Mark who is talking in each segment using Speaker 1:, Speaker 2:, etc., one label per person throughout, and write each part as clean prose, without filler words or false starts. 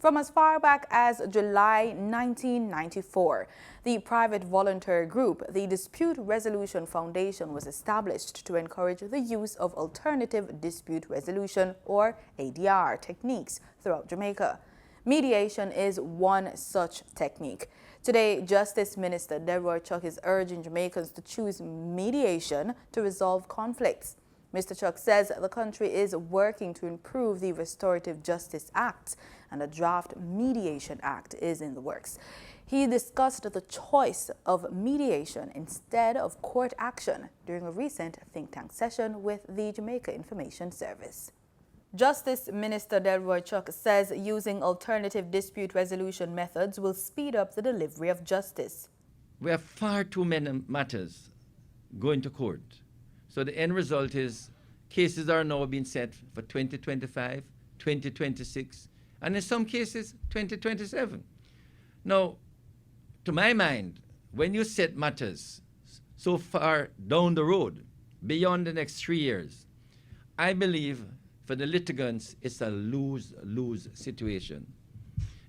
Speaker 1: From as far back as July 1994, the private volunteer group, the Dispute Resolution Foundation, was established to encourage the use of alternative dispute resolution, or ADR, techniques throughout Jamaica. Mediation is one such technique. Today, Justice Minister Delroy Chuck is urging Jamaicans to choose mediation to resolve conflicts. Mr. Chuck says the country is working to improve the Restorative Justice Act, and a draft Mediation Act is in the works. He discussed the choice of mediation instead of court action during a recent think tank session with the Jamaica Information Service. Justice Minister Delroy Chuck says using alternative dispute resolution methods will speed up the delivery of justice.
Speaker 2: We have far too many matters going to court. So the end result is cases are now being set for 2025, 2026, and in some cases, 2027. Now, to my mind, when you set matters so far down the road, beyond the next 3 years, I believe for the litigants, it's a lose-lose situation.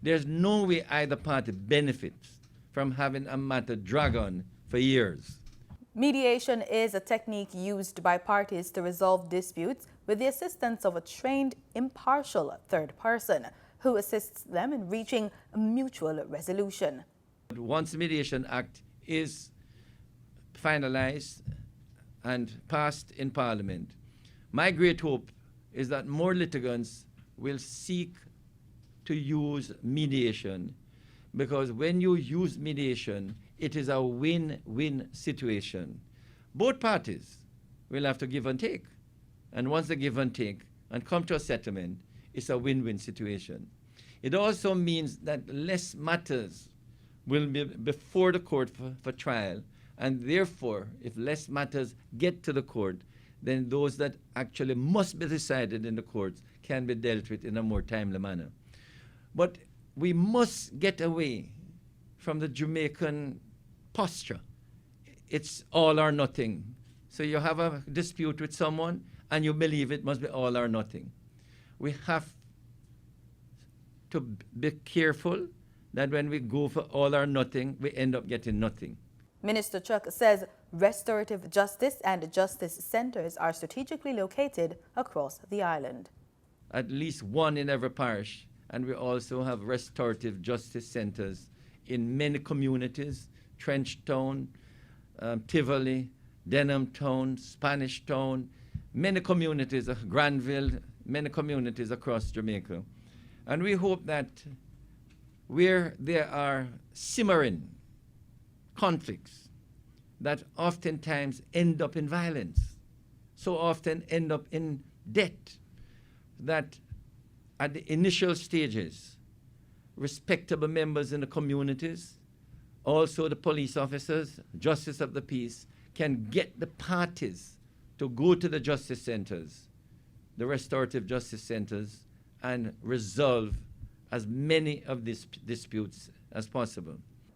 Speaker 2: There's no way either party benefits from having a matter drag on for years.
Speaker 1: Mediation is a technique used by parties to resolve disputes with the assistance of a trained, impartial third person who assists them in reaching a mutual resolution.
Speaker 2: Once the Mediation Act is finalized and passed in Parliament, my great hope is that more litigants will seek to use mediation, because when you use mediation, it is a win-win situation. Both parties will have to give and take. And once they give and take and come to a settlement, it's a win-win situation. It also means that less matters will be before the court for trial, and therefore, if less matters get to the court, then those that actually must be decided in the courts can be dealt with in a more timely manner. But we must get away from the Jamaican posture. It's all or nothing. So you have a dispute with someone and you believe it must be all or nothing. We have to be careful that when we go for all or nothing, we end up getting nothing.
Speaker 1: Minister Chuck says restorative justice and justice centers are strategically located across the island.
Speaker 2: At least one in every parish, and we also have restorative justice centers in many communities: Trench Town, Tivoli, Denham Town, Spanish Town, many communities, Granville, many communities across Jamaica. And we hope that where there are simmering conflicts that oftentimes end up in violence, so often end up in debt, that at the initial stages, respectable members in the communities, also the police officers, justice of the peace, can get the parties to go to the justice centers, the restorative justice centers, and resolve as many of these disputes as possible.